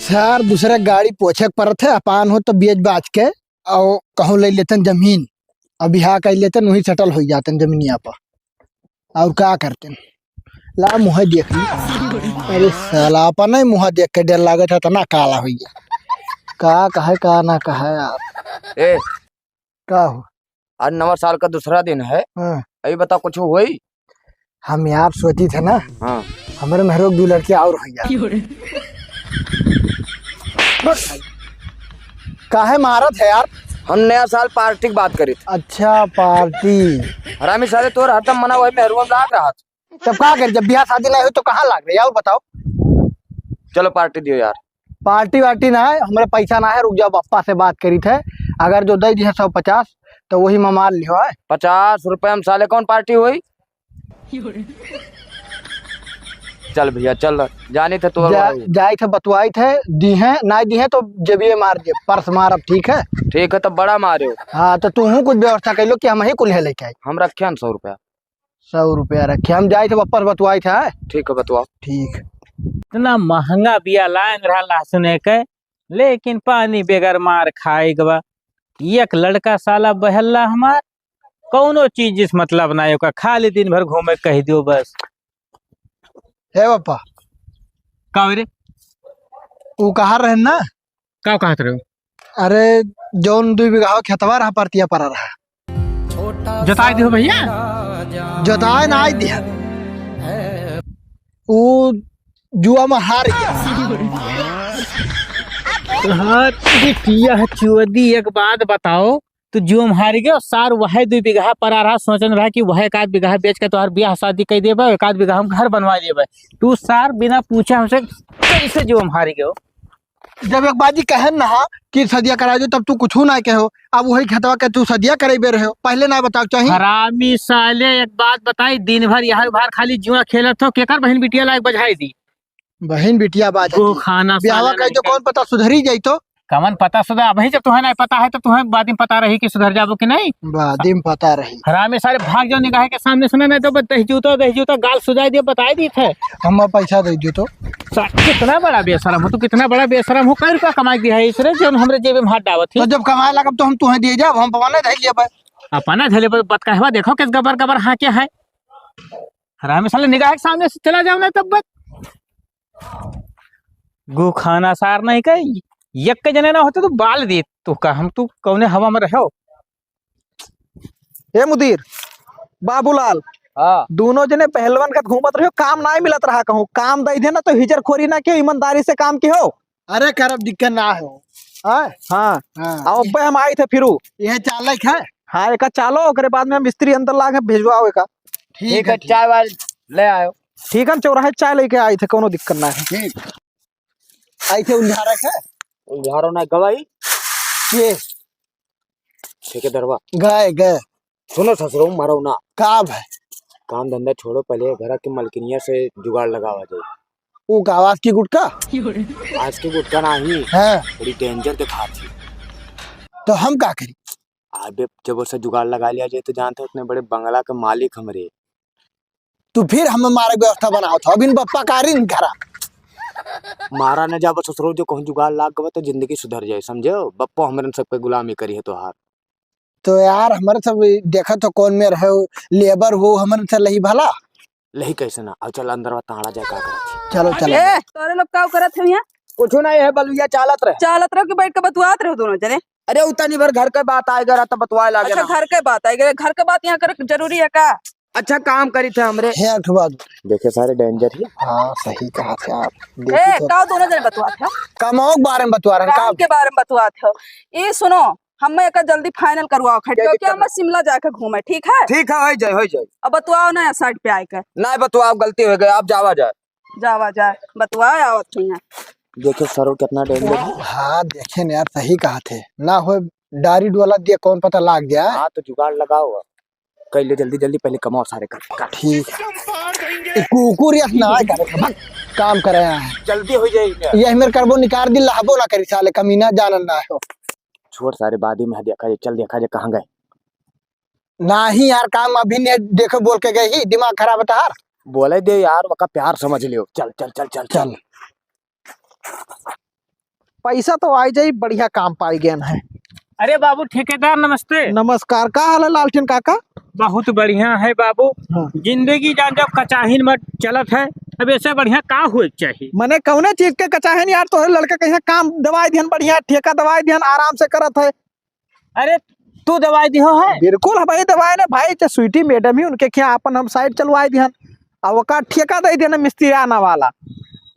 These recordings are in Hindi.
सर दूसरे गाड़ी पोछे पर थे अपान हो तो बेच बाच के और कहूँ ले लेते जमीन और बिहार कर लेते वही सेटल हो जाते जमीनिया पर और क्या करते ला मुँह देख ली। अरे साला अपन नहीं मुँह देख के डर लागे था ना काला हो गया का कहे का ना कहे यार। ए का हो आज नवा साल का दूसरा दिन है। हाँ। अभी बता कुछ हुई। हम यार सोची थे ना हाँ हमारे महरोग दो लड़के और हो गया काहे मारत है यार। हम नया साल पार्टी की बात करी थी। अच्छा पार्टी हरामी साले तोर हरदम मना वही मेहरुआ में लाग रहा था। तब क्या कर जब ब्याह शादी नहीं हुई तो कहाँ लाग रही है और बताओ। चलो पार्टी दियो यार। पार्टी वार्टी ना है हमारे पैसा ना है रुक जाओ पप्पा से बात करी थे अगर जो दे दी है 150 तो वही में मान लियो है। 50 रुपए हम साले कौन पार्टी हुई। चल भैया चल जानी थे तो जाए थे बतवाई थे दी है ना दी है तो जेबी मार दे पर्स मार अब ठीक है। ठीक है तब बड़ा मारे हो। हाँ तो तू कुछ व्यवस्था कर लो कि हम ही कुल है लेके आए। हम रखे हम 100 रुपया। 100 रुपया रखे हम जाए थे पप्पा बतवाई थे। ठीक है बतवाओ। ठीक इतना महंगा बिया लाइन रहा लहसुन के लेकिन पानी बेगर मार खाएगा। एक लड़का साला बहल्ला हमार कौनो चीज जिस मतलब ना होगा खाली दिन भर घूमे कह दियो बस। है पापा का रे वो कहा रहे ना का कहत रहे हो। अरे जौन 2 बीघा खेतवा रहा परतिया पर रहा जताई दियो भैया जोताए ना आई दिया वो जुआ में हार गया। हाँ है चुअदी एक बात बताओ तो जो हम हार गए सार वह 2 बीघा पर रहा सोचन रहा कि वह 1 बीघा बेच के तोहर ब्याह शादी कर देबे 1 बीघा हम घर बनवा देबे तू सार बिना पूछे हमसे कैसे जो हम हार गए। जब एक बाजी कहे ना कि सदिया करा दो तब तू कुछ ना कहो अब वही खेतवा के तू सदिया करे रहे हो पहले ना बताओ चाहिए। हरामी साले एक बात बताई दिन भर यहाँ बाहर खाली जुआ खेलत हो केकर बहन बिटिया लायक बजाई दी बहन बिटिया बाज वो खाना ब्याहवा कह जो कौन पता सुधरी जाई तो कमन पता सुधा वही जब तुम्हें नहीं पता है तो तुम्हें बाद में पता रही कि सुधर जाबो कि नहीं। बाद में पता रही हरामी सारे भाग जाओ निगाह के सामने सुना नहीं तो दही जूता गाल सुझाई दिए बताई दी थे हम पैसा दे दो तो कितना बड़ा बेशरम हो तू कितना बड़ा बेशरम हो कई रुपया कमाई दिया है इसरे जो हमरे जेबे में हाथ डावत तो जब कमाए लगा तो हम तुम्हें दिए जाब हम पवाने धैल लेबे अपना झले पर बत कहवा देखो किस गबर गबर हाँ क्या है। हरामी साले निगाह के सामने से चला जाओ ना तब बत गु खाना सार नहीं कही एक के जने ना होते तो बाल दे तू का हम तू कौने हवा में रहो। हे मुदीर बाबूलाल हाँ दोनों जने पहलवान का घूमत रहो काम ना मिलत रहा कहूँ काम दे दे ना तो हिजर खोरी ना क्यों ईमानदारी से काम की हो। अरे करब दिक्कत ना हो हाँ हाँ अब अब्बे हम आए थे फिरू यह चालक है। हाँ एक चालो ओकरे बाद में हम मिस्त्री अंदर ला के भेजवाओ एक। ठीक है चाय वाल ले आयो। ठीक है हम चौराहे चाय लेके आए थे कोनो दिक्कत ना है। ठीक आई थे उल्हारक है उधारो ना गवाई ये ठेकेदारवा गए गए सुनो ससुरो मारो ना काब है काम धंधा छोड़ो पहले घर की मलकिनिया से जुगाड़ लगावा जाए। वो आवाज की गुटका आज की गुटका नहीं है बड़ी डेंजर दिखा थी। तो हम क्या करी अबे जब उससे जुगाड़ लगा लिया जाए तो जानते इतने बड़े बंगला के मालिक हमरे। तो फिर हम हमारे व्यवस्था बनाओ था अभी बप्पा कारी नहीं करा मारा न जा ससुरो जो कहूँ जुगाड़ लाग गवा तो जिंदगी सुधर जाए समझे। बप्पो हमरे सब पे गुलामी करी है तोहार। तो यार हमारे सब देखा तो कौन में रहे लेबर हो हमारे से लही भला लही कैसे ना अब चल अंदर ताड़ा जाए का करत। चलो चलो ए तोरे लोग का करत है यहाँ कुछ नहीं है बलुया चालत रहे के बैठ के बतवात रहो दोनों जने। अरे उतनी भर घर के बात आएगा रहता बतवाए लागे अच्छा घर के बात आई घर के बात यहाँ कर जरूरी है का। अच्छा काम करी थे हमरे है अठवा देखे सारे डेंजर ही। हाँ सही कहा थे आप ए का दोनों जने बतवात है कमाओ के बारे में बतवा रहे काम के बारे में बतवात हो। ये सुनो हमें एक जल्दी फाइनल करवाओ खटियो कि हम शिमला जाकर घूमे ठीक है। ठीक है हो जाए अब बतवाओ ना साइड पे आकर ना बतवाओ गलती हो गई आप जावा जाए जावा जाए बतवाओ आवत यहाँ देखो सरो कितना डेंजर है। हाँ देखे न यार सही कहा थे ना हो डारी डोला दिया कौन पता लाग गया। हाँ तो जुगाड़ लगाओ कर ले जल्दी जल्दी पहले कमाओ सारे कर ठीक कुकुर ना काम करे हैं जल्दी हो जाए। ये मेरे करबो निकाल दी लाभो ना करी साले कमीना जानन ना हो छोड़ सारे बाद में देखा जाए चल देखा जाए कहाँ गए। ना ही यार काम अभी ने देखो बोल के गई ही दिमाग खराब है तार बोले दे यार वका प्यार समझ लियो चल चल चल चल चल पैसा तो आई जाई, बढ़िया काम पाई गए है। अरे बाबू ठेकेदार नमस्ते। नमस्कार, का हाल है लालटेन काका? बहुत बढ़िया है बाबू। हाँ। जिंदगी जान जब कचाहिन मत चलत है, अब ऐसे बढ़िया का हुए चाहिए। मने कौने चीज के कचाहन यार, तोहरे लड़का कहीं काम दवाई ध्यान बढ़िया, ठेका दवाई ध्यान आराम से करत है। अरे तू दवाई दियो है? बिल्कुल भाई, दवाई ने भाई तो स्वीटी मैडम ही उनके क्या अपन हम साइड चलवाई ध्यान, अब ओका ठेका दे देना मिस्त्री आना वाला।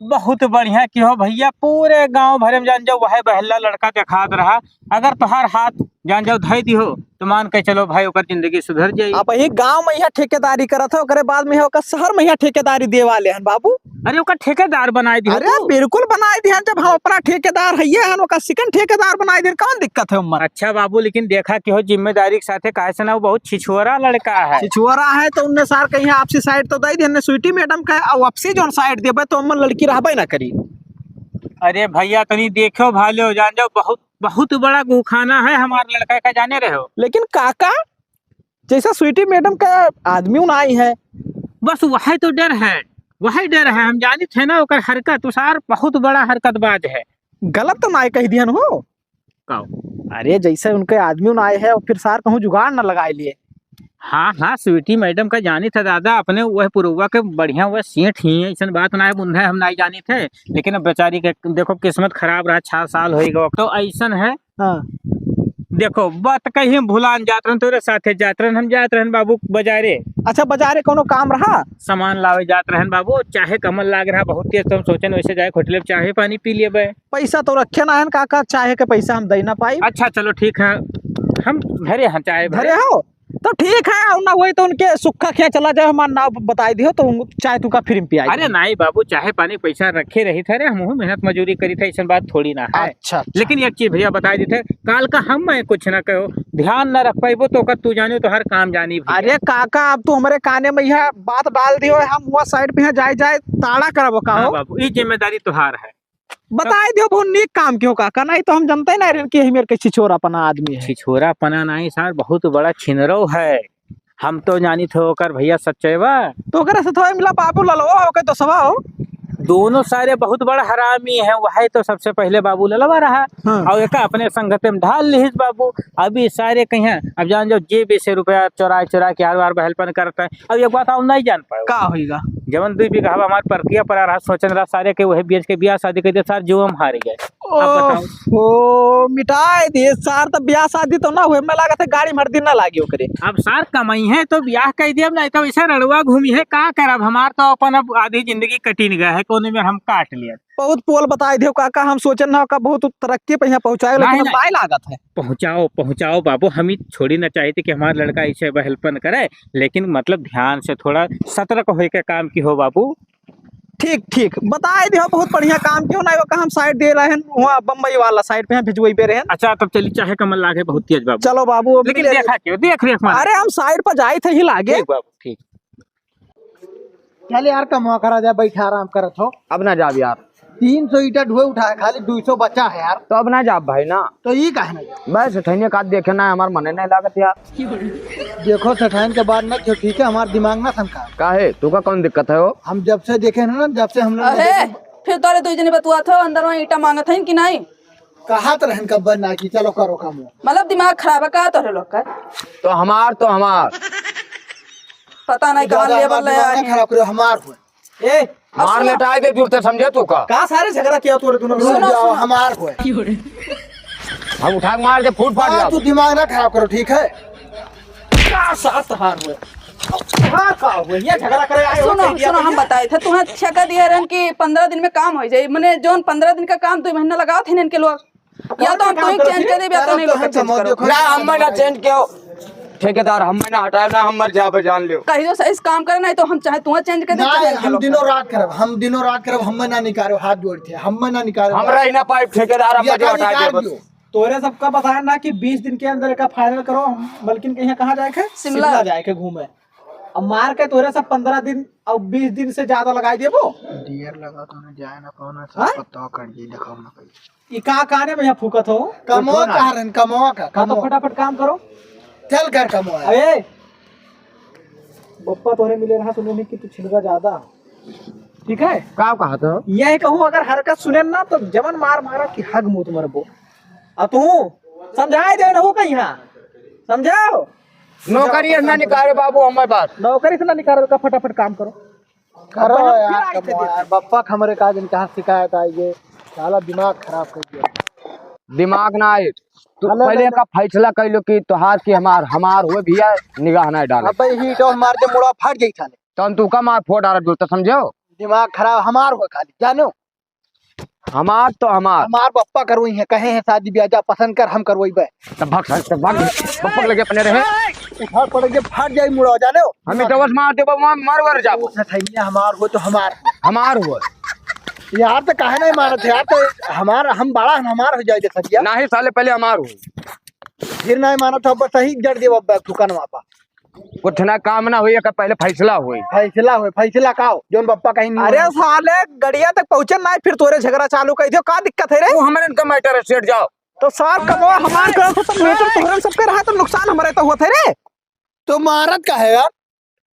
बहुत बढ़िया की हो भैया, पूरे गांव भरे में जान जाओ वह बहला लड़का दिखात रहा। अगर तुहार हाथ जान जाओ धई दिहो तो मान के चलो भाई ओकर जिंदगी सुधर जाई। अब यही गांव में यहाँ ठेकेदारी करत है, ओकरे बाद में ओकर शहर में यहाँ ठेकेदारी दे वाले हैं बाबू। अरे ओकर ठेकेदार बनाए दियो। अरे बिल्कुल बनाए ध्यान, जब हम अपना ठेकेदार है हन ओका सेकंड ठेकेदार बनाए ध्यान, कौन दिक्कत है उम्र? अच्छा बाबू, लेकिन देखा कि हो जिम्मेदारी के साथे काहे से ना, वो बहुत छिछुआरा लड़का है। छिछुआरा है तो उनने सार कहीं आपसी साइड तो दे ध्यान स्वीटी मैडम का, और आपसी जो साइड देबे तो उम्र लड़की रहबे ना करी। अरे भैया तनी देखो भालो, जान जाओ बहुत बहुत बड़ा गुखाना है हमारे लड़का का, जाने रहे हो। लेकिन काका जैसा स्वीटी मैडम का आदमी उन आई है, बस वही तो डर है, वही डर है। हम जानी थे ना ओकर हरकत, तुषार बहुत बड़ा हरकतबाज है। गलत तो ना कह दियन हो। कहो। अरे जैसे उनके आदमी उन आए है और फिर सार कहूँ जुगाड़ न लगाए लिए। हाँ हाँ, स्वीटी मैडम का जानी था दादा, अपने वह पुरुवा के बढ़िया वह सेठ ही है, ऐसा बात ना है बुंधा हम नहीं जानी थे। लेकिन अब बेचारी के देखो किस्मत खराब रहा, 6 साल हो गए तो ऐसा है। हाँ। देखो बात कहीं भुलान जात रहन, तोरे साथे जात रहन, हम जात रहन बाबू बाजारे। अच्छा बाजारे कोनो काम रहा? सामान लावे जात रहन बाबू, चाहे कमल लाग रहा बहुत तेज, तो हम सोचन वैसे जाए होटल में चाहे पानी पी लिए। पैसा तो रखे ना है काका, चाहे के पैसा हम दे ना पाई। अच्छा चलो ठीक है, हम भरे हैं चाहे भरे हो तो ठीक है, ना वही तो उनके सुखा क्या चला जाए, हमारा नाम बताई दियो तो चाहे तुका फ्री में पिया। अरे नहीं बाबू, चाहे पानी पैसा रखे रही थे, हम मेहनत मजूरी करी थे, ऐसा बात थोड़ी ना है। अच्छा। लेकिन एक चीज भैया बता दी थे, काल का हम मैं कुछ ना कहो, ध्यान न रख पाइबो तो का तू जानियो तो हर काम जानी भैया। अरे काका अब तू हमारे काने में यह बात डाल दियो, हम वो साइड पे जाए ताड़ा करबो का हाँ हो बाबू, ये जिम्मेदारी तुहार है। बताए दियो बहुत नीक काम क्यों काका, नहीं तो हम जानते ना रहे कि मेरे के छिछोरा पना आदमी है। छिछोरा पना नहीं सार, बहुत बड़ा छिनरो है। हम तो जानी थे ओकर भैया सच्चेवा, तो ओकरे से थोड़ा मिला बाबू ललवा हो के तो सवा हो। दोनों सारे बहुत बड़ा हरामी है। वही तो सबसे पहले बाबू ललवा रहा। हाँ। और एक अपने संगत में ढाल लिहिस बाबू। अभी सारे कहीं हैं, अब जान जो जे बेसे रुपया चोरा चोरा के हर बार बहलपन करता है। अब एक बात हम नहीं जान पाए का होगा जवन 2 बीघा हमारे परतिया पर रहा, सोचन रहा सारे के वही बेच के ब्याह शादी कर दिया, सार जो हम हार गए। अब बताओ। ओ मिटाई दे सार, तो ब्याह शादी तो ना हुए, मैं लागत है गाड़ी मर्दी ना लागी ओकरे। अब सार कमाई है तो ब्याह कर दिया, नहीं तो ऐसा रड़ुआ घूमी है का करब। हमार तो अपन अब आधी जिंदगी कटी गया है, कोने में हम काट लिया। बहुत पोल बताए दियो काका, हम सोचन ना का बहुत तरक्की पे यहाँ पहुंचाए, लेकिन नहीं, नहीं लागत है। पहुंचाओ पहुंचाओ बाबू, हम ही छोड़ी ना चाहिए थे कि हमारा लड़का ऐसे बहलपन करे, लेकिन मतलब ध्यान से थोड़ा सतर्क होके के काम की हो बाबू। ठीक ठीक बताए दियो, बहुत बढ़िया काम क्यों ना हम साइड दे रहे हैं, वहाँ बम्बई वाला साइड पे भिजवाई पे रहे। अच्छा तब चलिए, चाहे कमल लागे बहुत तेज बाबू। चलो बाबू, लेकिन देखा क्यों, देख रेख मार। अरे हम साइड पर जाए थे ही लागे। ठीक बाबू ठीक। चल यार कमा करा जाए, बैठा आराम करत हो। अब ना जाब यार, 300 ईटा ढोए उठाए, खाली 200 बचा है यार। तो अब ना जाब भाई ना, तो ये कहे ना बस ठहने का देखे ना हमार मने नहीं लागत यार। देखो सठाइन के बाद ना जो ठीक है, हमारा दिमाग ना सनका। काहे तू का कौन दिक्कत है वो? हम जब से देखे ना, जब से हम लोग अरे फिर तोरे 2 जने बतुआ था अंदर में ईटा मांगत है कि नहीं? कहा तो रहन कब ना की चलो करो काम। मतलब दिमाग खराब है का तोरे लोग का? तो हमार पता नहीं कहाँ ले बल्ले आए। खराब करो हमार हुए। ए मार लेटाए दे जुड़ते समझे तू का? का सारे झगड़ा किया तोरे दोनों में? जाओ हमार हुए। हम उठा के मार दे, फूट फाट हाँ, तू जाओ। दिमाग ना खराब करो ठीक है। का साथ हार हुए, हार का हुए, ये झगड़ा करे आए हो सुनो कह दिया सुनो, हम बताए थे तुम्हें ठेका दिया रहन कि 15 दिन में काम हो जाए, मैंने जोन 15 दिन का काम 2 महीना लगाओ थे इनके लोग, या तो हम तो चेंज कर दे या तो नहीं लोग चेंज करो। ना हम ना चेंज क्यों ठेकेदार, हम ना हटाए ना, हम मर जाबे जान लियो। कहीं तो इस काम करे नहीं तो हम चाहे तुम्हें चेंज कर दे, चाहे नहीं इनके हम लोग दिनों रात करब, हम दिनों रात करब, हम ना निकालो, हाथ जोड़ते हम ना निकालो। हम रही ना पाइप ठेकेदार, हम जो हटाए दे बस। तोरे सबका बताया ना कि 20 दिन के अंदर का फाइनल करो, मलकिन के यहाँ कहाँ जाए के? शिमला जाए के घूमे। अब मार के तोरे सब 15 दिन और 20 दिन से ज्यादा लगाई दे वो। डियर लगा तो ना जाए ना पाना, हाँ? सब पता कर जी दिखाओ ना भाई। ये का काने में यहाँ फूकत हो? कमो का रन कमो का हाँ तो कमो, फटाफट काम करो। चल कर कमो। अरे बप्पा तोरे मिले रहा, सुने नहीं कि तू छिलका ज्यादा। ठीक है का कहा था यही कहूँ अगर हरकत सुने ना तो जमन मार मारा कि हग मुंह तुम्हारे बो अब तू समझाए दे ना कहीं यहाँ समझाओ नौकरी ना निकाले बाबू हमारे पास नौकरी से ना निकालो का फटाफट काम करो करो अपन हम यार फिर आए थे कमाओ यार। बप्पा हमारे का दिन कहाँ शिकायत आई ये साला दिमाग खराब कर दिया। दिमाग ना आए तू अले पहले अले। का फैसला कर लो कि तोहार की हमार हुए भैया निगाह ना डाले अब भाई हीट और मार दे मुड़ा फट गई साले तो तू का मार फोड़ डाल दो तो समझो दिमाग खराब हमार हुआ खाली जानो हमार तो हमार हमार बप्पा करवई है कहे हैं शादी ब्याह जा पसंद कर हम करवई बे तब भाग बप्पा लगे अपने रहे उठा पड़ेगे फट जाई मुड़ा जानो हमें तो बस मार दे मर वर जा सठैया हमार हो तो हमार हमार हुआ यार तो काहे नहीं मानत यार तो हमार हम बड़ा हमार हो जाए सकिया ना ही साले पहले हमार हुई फिर नहीं मानत हो बस सही जड़ दे बब्बा दुकान वापा कुछ ना काम ना हुई का पहले फैसला हुई फैसला का हो जोन बप्पा कहीं नहीं अरे साले गड़िया तक पहुंचे ना फिर तोरे झगड़ा चालू कर दियो का दिक्कत है रे वो हमारे इनका मैटर है सेठ जाओ तो सार कमवा हमार कर तो मीटर तोहरन सबके रहा तो नुकसान हमारे तो होते रे तो मारत का है यार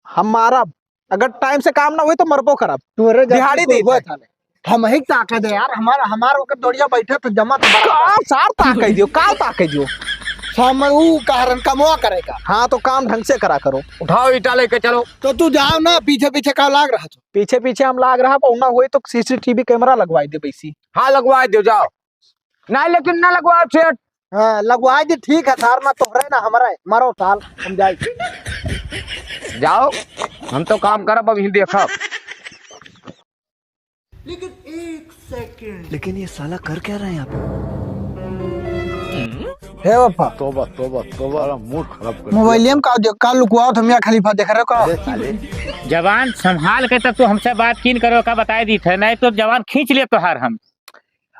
हम मारा अगर टाइम से काम ना हुई तो मरबो करब तुम्हारे दिहाड़ी दी हुआ था हम ही ताकत है यार हमार होकर दौड़िया बैठे तो जमा तो बड़ा का सार ताकत दियो का ताकत दियो शाम में वो कारण कमवा करेगा हाँ तो काम ढंग से करा करो उठाओ ईटा लेके चलो तो तू जाओ ना पीछे पीछे का लाग रहा था पीछे पीछे हम लाग रहा पौना हुई तो सीसीटीवी कैमरा लगवाई दे पैसी हाँ लगवा दो जाओ नहीं लेकिन ना लगवाओ सेठ हाँ लगवा दे ठीक है सार ना तोहरे ना हमारा है मारो साल हम जाए जाओ हम तो काम करब अभी देखा लेकिन ये साला कर क्या रहे हैं आप हे बप्पा तोबा तोबा तोबा मूड खराब कर मोबाइलियम में का देख का लुकवाओ तो मियां खलीफा देख रहे हो का जवान संभाल के तब तू हमसे बात किन करो का बताए दी थे नहीं तो जवान खींच ले तोहार हम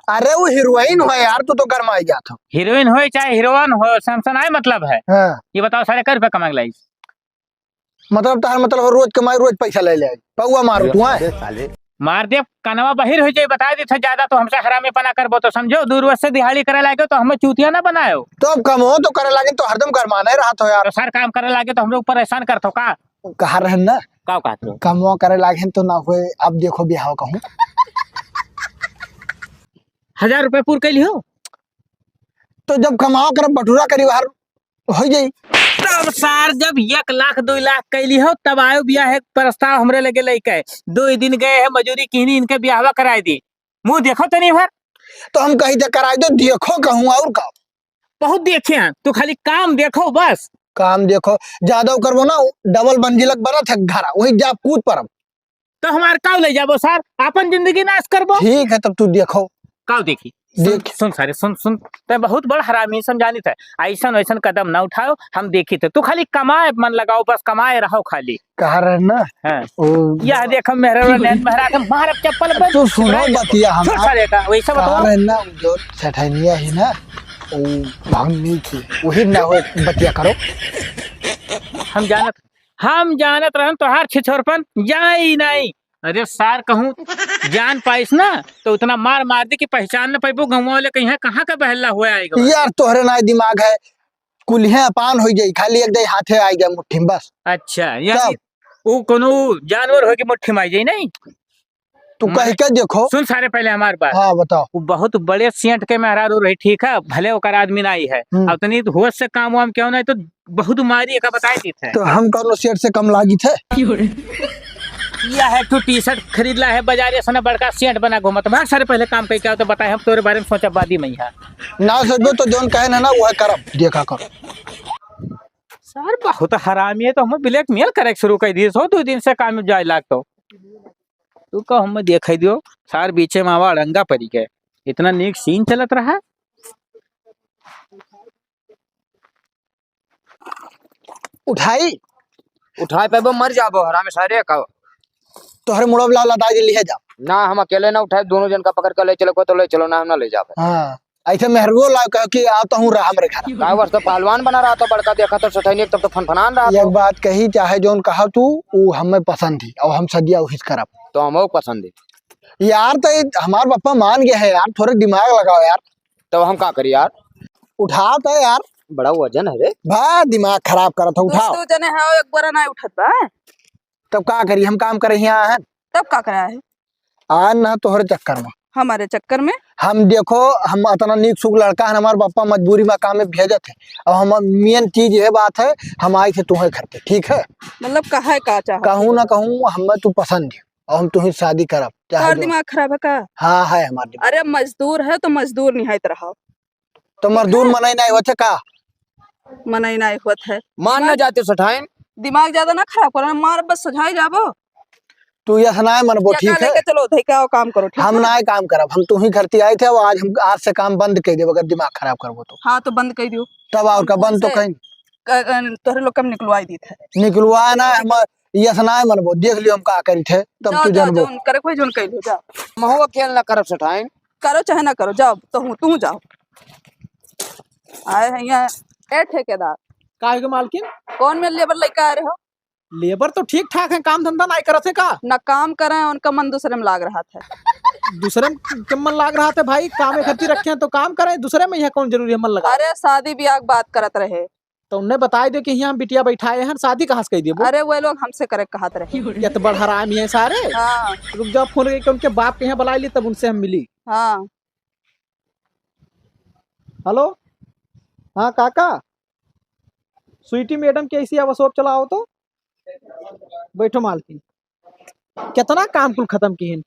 अरे वो हीरोइन हो यार तू तो गरमाई जात हो हीरोइन हो चाहे हीरोइन हो सैमसन आए मतलब है हाँ ये बताओ सारे कर रुपया कमा लाई मतलब तार मतलब रोज कमाई रोज पैसा ले ले पौवा मारू तू है मार दे कनवा बहिर हो जाए बता दी थे ज्यादा तो हमसे हरामी पना करबो तो समझो दूर से दिहाड़ी करे लागे तो हमें चूतिया ना बनायो तो अब कम हो तो करे लागे तो हरदम गरमाना ही रहा तो यार तो सर काम करे लागे तो हम लोग परेशान करतो का कहा रहन ना का कहत हो कमवा करे लागे तो ना हुए अब देखो बिहाव कहूँ 1000 रुपए पूर कैली हो तो जब कमाओ कर बटूरा करी बाहर हो जाई तब सार जब 1 लाख 2 लाख कैली हो तब आयो बियाह है प्रस्ताव हमरे लगे लेके 2 दिन गए है मजूरी किहनी इनके बियाहवा कराए दी मुंह देखो तनी भर तो हम कहीं तक कराए दो देखो कहूँ और का बहुत देखे हैं तू खाली काम देखो बस काम देखो ज्यादा करबो ना डबल मंजिलक बना था घर वही जा कूद परब तो हमार काव ले जाबो सर अपन जिंदगी नाश करबो ठीक है तब तू देखो काव देखी देख। सुन सारे सुन ते बहुत बड़ा हरामी समझानी था ऐसा वैसा कदम ना उठाओ हम देखी थे तू खाली कमाए मन लगाओ बस कमाए रहो खाली कहा रहे ना हाँ। ओ यह देखो मेहरा मेहरा के मार चप्पल पे तो सुनो बतिया हम छोड़ सारे का वैसा कहा बताओ रहे ना जो सठनिया है ना ओ भागनी थी वही ना हो बतिया करो हम जानत रहन तोहार छिछोरपन जाई नहीं अरे सार कहूँ जान पाइस ना तो उतना मार मार दे कि पहचान न पाइबो गाँव वाले कहीं कहाँ का बहला हुआ आएगा यार तोहरे ना दिमाग है कुल्हे अपान हो जाई खाली एक दे हाथे आ गया मुट्ठी में बस अच्छा यानी वो कोनो जानवर हो के मुट्ठी में आई जाई नहीं तू कह के देखो सुन सारे पहले हमारी बात हाँ बताओ वो बहुत बड़े सेंट के मेहरारू रही ठीक है भले ओकर आदमी नहीं है उतनी होश से काम वाम क्यों नहीं तो बहुत मारी का बताए दी थे तो हम कौन सेठ से कम लागी थे यह है तू टी शर्ट खरीद ला है बाजार ऐसा ना बड़का सेंट बना घूमत भाग सारे पहले काम कई क्या तो बताए हम तोरे बारे में सोचा बादी में है ना सोचो तो जोन कहे ना वो करब देखा करो सर बहुत हरामी है तो हमें ब्लैकमेल करे शुरू कर दिए सो 2 दिन से काम जाए लाग तो तू कहो हमें देख दियो सार बीचे में आवा रंगा पड़ी के इतना नीक सीन चलत रहा उठाए पे मर जाबो हरामे सारे का तोहरे मुड़बला लदा जी लिहे जा ना हम अकेले ना उठाए दोनों जन का पकड़ कर ले चलो को तो ले चलो ना हम ना ले जाबे हाँ ऐसे मेहरगो ला कह कि आता हूँ रहा हमरे घर का वर्ष तो पहलवान बना रहा था बड़का देखा तो सठैनी तब तो फनफनान रहा एक बात कही चाहे जोन कहा तू वो हमें पसंद थी और हम सदिया उहित करब तो हम पसंद है यार तो हमार पापा मान गए है यार थोड़े दिमाग लगाओ यार तो हम का करी यार उठाओ तो यार बड़ा वजन है रे भा दिमाग खराब करा था उठाओ तू जने है एक बार ना उठत बा तब का करी हम काम करे यहाँ है तब का करा है आ ना तोहरे चक्कर में हमारे चक्कर में हम देखो हम इतना नीक सुख लड़का है हमारे पापा मजबूरी में काम में भेजत है। अब हम मेन चीज ये बात है हम आए थे तुम्हें घर पे ठीक है। मतलब कहा है का चाह कहूँ ना कहूँ हमें तू पसंद है और हम तुम्हें शादी करब चाहे और जो। दिमाग खराब है का? हाँ है हमारे दिमाग। अरे मजदूर है तो मजदूर निहायत रहो, तो मजदूर मनाई नहीं होते का मनाई नहीं होत है। मान ना जाते सठाइन दिमाग ज्यादा ना खराब करो, मार बस सुझाई जाबो तू ये सुनाए मनबो या ठीक है। लेके चलो उधर का काम करो ठीक हम है? ना काम करब हम तुम्ही करती आए थे और आज हम आज से काम बंद कर देब अगर दिमाग खराब करबो तो। हाँ तो बंद कर दियो। तब और का बंद तो कहीं तोहरे लोग कम निकलवाई दी थे। निकलवा ना हम ये सुनाए मनबो देख लियो हम का करी थे तब जाओ तू जाओ जानबो। जाओ करे कोई जोन कइलो जाओ, महु अकेले ना करब सठाइन। करो चाहे ना करो, जाओ तो तू जाओ। आए हैं यहाँ ए ठेकेदार काहे के मालकिन? कौन में लेबर लेके आ रहे हो? लेबर तो ठीक ठाक है, काम धंधा नहीं करत है का? ना काम कर रहे हैं, उनका मन दूसरे में लाग रहा था। दूसरे में क्यों मन लाग रहा था भाई? काम खर्ची रखे हैं तो काम करें, दूसरे में यह कौन जरूरी है मन लगा? अरे शादी ब्याह की बात करत रहे। तो उन्हें बता दे कि यहाँ बिटिया बैठाए हैं, शादी कहाँ से कह दिए? अरे वो लोग हमसे करे कहत रहे। ये तो बड़ हराम ही है सारे। हाँ रुक जाओ, फोन करके उनके बाप के यहाँ बुला ली तब उनसे हम मिली। हाँ हेलो, हाँ काका, स्वीटी मैडम की ऐसी अवसोप चलाओ तो। बैठो मालकिन, कितना काम कुल खत्म किए हैं?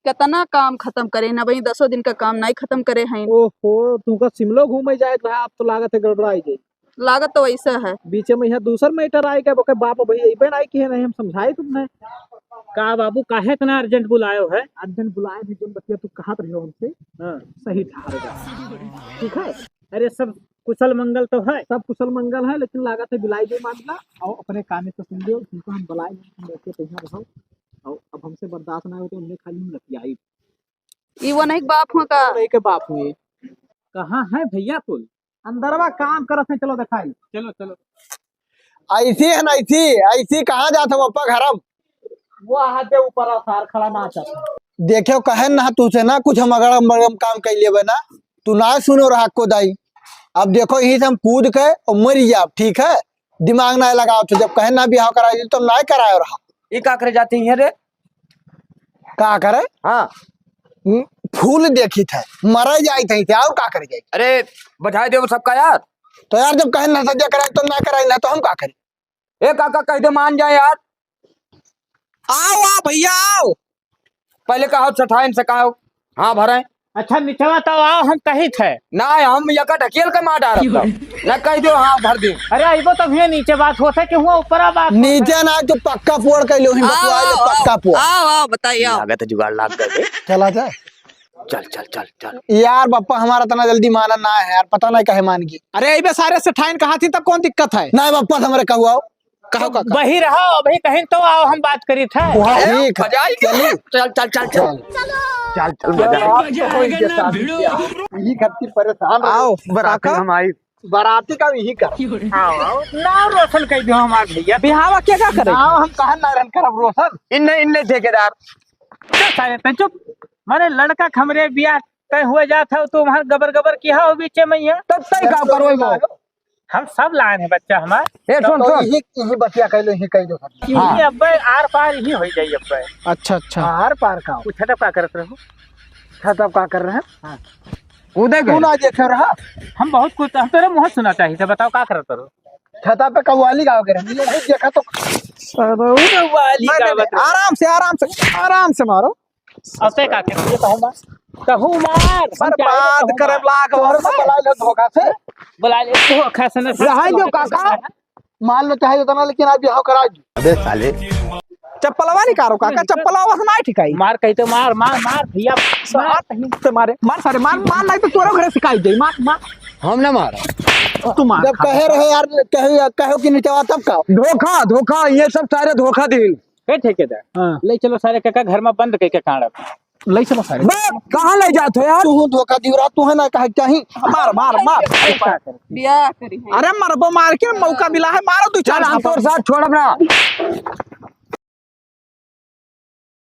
कितना काम खत्म करे ना भाई, 10 दिन का काम नहीं खत्म करे हैं। ओहो, तुमका शिमलो घूमे जाए भाई, आप तो लागत है गड़बड़ाई गई। लागत तो वैसे है। बीच में यहाँ दूसर मैटर आए क्या? बोके बाप भैया इबे आई की है नहीं, हम समझाए तुमने का बाबू काहे इतना अर्जेंट बुलायो है? अर्जेंट बुलाए थे जो बतिया तू कहत रही हो हमसे। हाँ। सही ठहरेगा ठीक है। अरे सब कुशल मंगल तो है। सब कुशल मंगल है, लेकिन लागत है बिलाई दे मामला और अपने काने तो सुन लियो। तुमको हम बुलाए तुम ऐसे पैसा रहो और अब हमसे बर्दाश्त ना हो तो उन्हें खाली हम लतियाई। ये वो नहीं बाप हो का? नहीं के बाप हुए कहाँ है भैया कुल? अंदरवा काम करत है, चलो दिखाई। चलो चलो। ऐसी है ना ऐसी ऐसी कहाँ जाता हूँ अपा घरम वो हाथे ऊपर सार खड़ा ना चाहता। देखो कहे ना तुझसे ना कुछ हम अगर हम काम कर लिए ना तू ना सुनो रहा को दाई। अब देखो यही से हम कूद के और मर जाब ठीक है। दिमाग ना लगाओ तो जब कहे ना बिहाव करा तो ना करायो रहा। ये का करे जाती है रे? का करे? हाँ फूल देखी थे मर जाई थे आओ का कर जाई। अरे बधाई दे सबका यार। तो यार जब कहे ना सजा कराए तो ना कराए ना तो हम का करें? ए काका कह दे मान जाए यार। आओ आओ भैया आओ। पहले कहो सठाइन से कहो हाँ भरे। अच्छा निचला तो आओ, हम कही थे ना हम यका ढकेल के मार डाल ना कह दो हाँ भर दे। अरे आइबो तो भैया नीचे बात होता है कि हुआ ऊपर बात नीचे ना तो पक्का पोड़ कर लो पक्का पोड़। आओ आओ बताइए आओ। लागत है जुगाड़ लाग गए। चला जाए चल चल चल चल यार बप्पा हमारा तना जल्दी माना ना है यार पता नहीं कहे मान की। अरे इबे सारे से ठाइन कहा थी तब कौन दिक्कत है? ना बप्पा हमारे कहू कहो काका। वही रहो भाई, कहीं तो आओ हम बात करी थे। ठीक है बजाई चलिए चल चल चल चल चल चल यही करती परेशान आओ बराती हम आई। बाराती का यही कर नाम रोशन कर दो हमारे भैया। बिहावा क्या क्या करे? नाम हम कहा ना रन करब रोशन। इन्ने इन्ने ठेकेदार चुप मारे लड़का खमरे बिया तय हुए जात है तो वहाँ गबर गबर किया हो बीचे में है। तब तय का करो वो। हम सब लाए हैं बच्चा हमारे। ए सुन सुन यही बतिया कह लो यही कह दो। यही अब्बे आर पार ही हो जाइए अब्बे। अच्छा अच्छा। हर पार का पूछा तब क्या करते रहो? तब का कर रहे हैं कूदे तू ना देखे रहा हम बहुत कुछ हम तेरे मुँह सुना चाहिए, बताओ क्या करते रहो? छता पे कव्वाली गाओ के नहीं देखा तो आराम से मारो। अब तय क्या करें? कहूँ मार बर्बाद करे लाख भर बुला लो धोखा से बुला ले तो खैसने रहा दो काका मान लो चाहे तो ना लेकिन आप बिहाव करा दो। अबे साले चप्पलवा निकालो काका, चप्पलवा से नहीं ठिकाई। मार कही तो मार मार मार भैया मार कहीं से मारे, मार सारे मार मार नहीं तो तोरो घरे सिखाई दे। मार मार हम ना मारा। तू मार। जब कहे रहे यार कहो कि नीचे तब का धोखा धोखा ये सब सारे धोखा दिल। के ठेकेदार ले चलो सारे काका घर में बंद करके कांड ले चलो सारे। कहाँ ले जाते हो यार? तू धोखा दी रहा तू है ना कहे चाही मार मार मार। ब्याह करी है। अरे मरबो मार के मौका मिला है, मारो तू चल चार। हम तोर साथ छोड़ अपना।